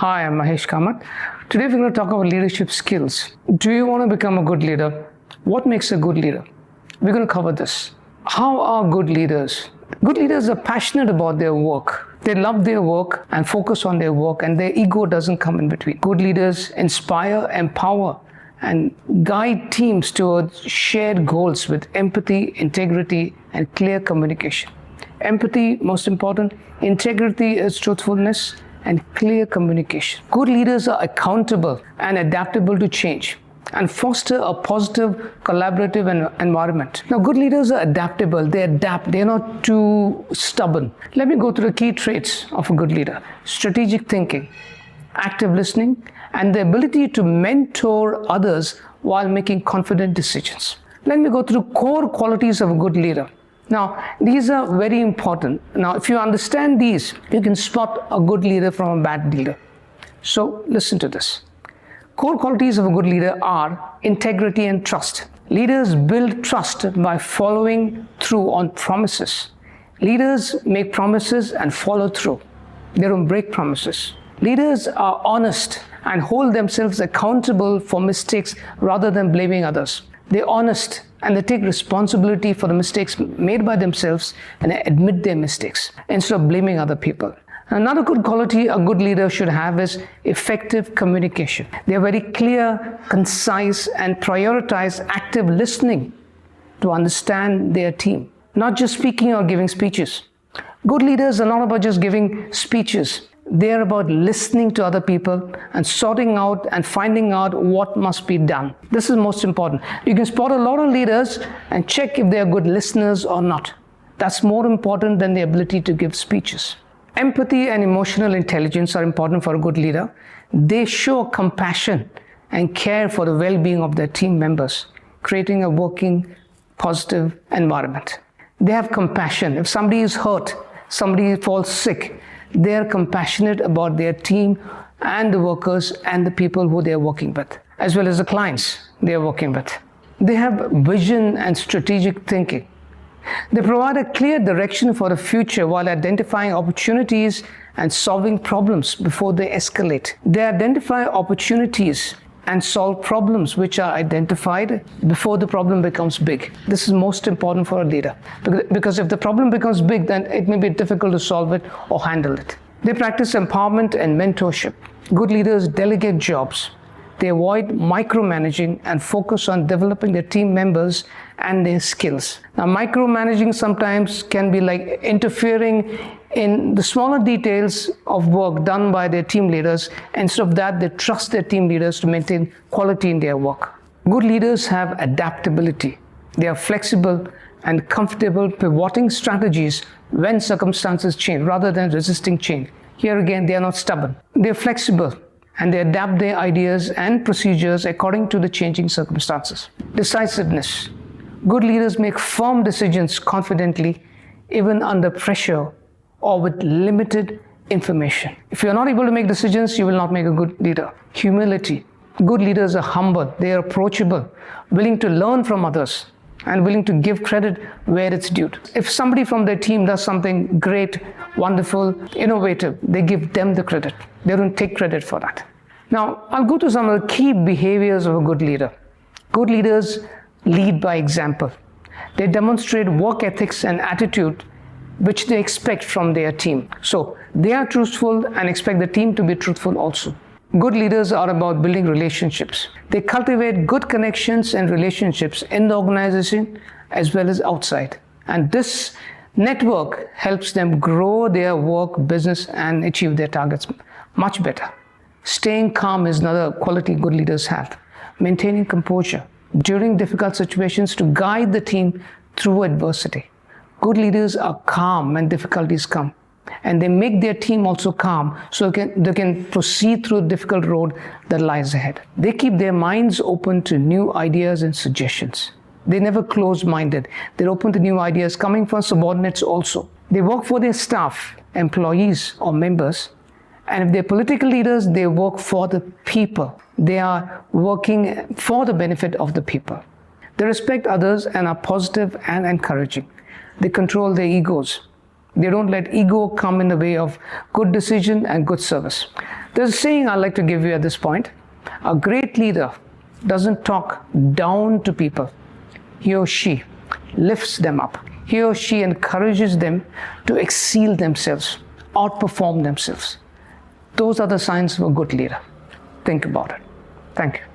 Hi, I'm Mahesh Kamath. Today we're going to talk about leadership skills. Do you want to become a good leader? What makes a good leader? We're going to cover this. How are good leaders? Good leaders are passionate about their work. They love their work and focus on their work, and their ego doesn't come in between. Good leaders inspire, empower, and guide teams towards shared goals with empathy, integrity, and clear communication. Empathy, most important. Integrity is truthfulness and clear communication. Good leaders are accountable and adaptable to change and foster a positive, collaborative environment. Now, good leaders are adaptable. They adapt. They're not too stubborn. Let me go through the key traits of a good leader. Strategic thinking, active listening, and the ability to mentor others while making confident decisions. Let me go through core qualities of a good leader. Now, these are very important. Now, if you understand these, you can spot a good leader from a bad leader. So, listen to this. Core qualities of a good leader are integrity and trust. Leaders build trust by following through on promises. Leaders make promises and follow through. They don't break promises. Leaders are honest and hold themselves accountable for mistakes rather than blaming others. They're honest and they take responsibility for the mistakes made by themselves and admit their mistakes instead of blaming other people. Another good quality a good leader should have is effective communication. They are very clear, concise, and prioritize active listening to understand their team, not just speaking or giving speeches. Good leaders are not about just giving speeches. They are about listening to other people and sorting out and finding out what must be done. This is most important. You can spot a lot of leaders and check if they are good listeners or not. That's more important than the ability to give speeches. Empathy and emotional intelligence are important for a good leader. They show compassion and care for the well-being of their team members, creating a working, positive environment. They have compassion. If somebody is hurt, somebody falls sick, they are compassionate about their team and the workers and the people who they are working with, as well as the clients they are working with. They have vision and strategic thinking. They provide a clear direction for the future while identifying opportunities and solving problems before they escalate. They identify opportunities and solve problems which are identified before the problem becomes big. This is most important for a leader because if the problem becomes big, then it may be difficult to solve it or handle it. They practice empowerment and mentorship. Good leaders delegate jobs. They avoid micromanaging and focus on developing their team members and their skills. Now, micromanaging sometimes can be like interfering in the smaller details of work done by their team leaders. Instead of that, they trust their team leaders to maintain quality in their work. Good leaders have adaptability. They are flexible and comfortable pivoting strategies when circumstances change rather than resisting change. Here again, they are not stubborn. They are flexible and they adapt their ideas and procedures according to the changing circumstances. Decisiveness. Good leaders make firm decisions confidently, even under pressure or with limited information. If you're not able to make decisions, you will not make a good leader. Humility. Good leaders are humble, they are approachable, willing to learn from others, and willing to give credit where it's due. If somebody from their team does something great, wonderful, innovative, they give them the credit. They don't take credit for that. Now, I'll go to some of the key behaviors of a good leader. Good leaders lead by example. They demonstrate work ethics and attitude which they expect from their team. So, they are truthful and expect the team to be truthful also. Good leaders are about building relationships. They cultivate good connections and relationships in the organization as well as outside. And this network helps them grow their work, business, and achieve their targets much better. Staying calm is another quality good leaders have. Maintaining composure during difficult situations to guide the team through adversity. Good leaders are calm when difficulties come. And they make their team also calm so they can proceed through the difficult road that lies ahead. They keep their minds open to new ideas and suggestions. They're never closed-minded. They're open to new ideas coming from subordinates also. They work for their staff, employees or members. And if they're political leaders, they work for the people. They are working for the benefit of the people. They respect others and are positive and encouraging. They control their egos. They don't let ego come in the way of good decision and good service. There's a saying I'd like to give you at this point. A great leader doesn't talk down to people. He or she lifts them up. He or she encourages them to exceed themselves, outperform themselves. Those are the signs of a good leader. Think about it. Thank you.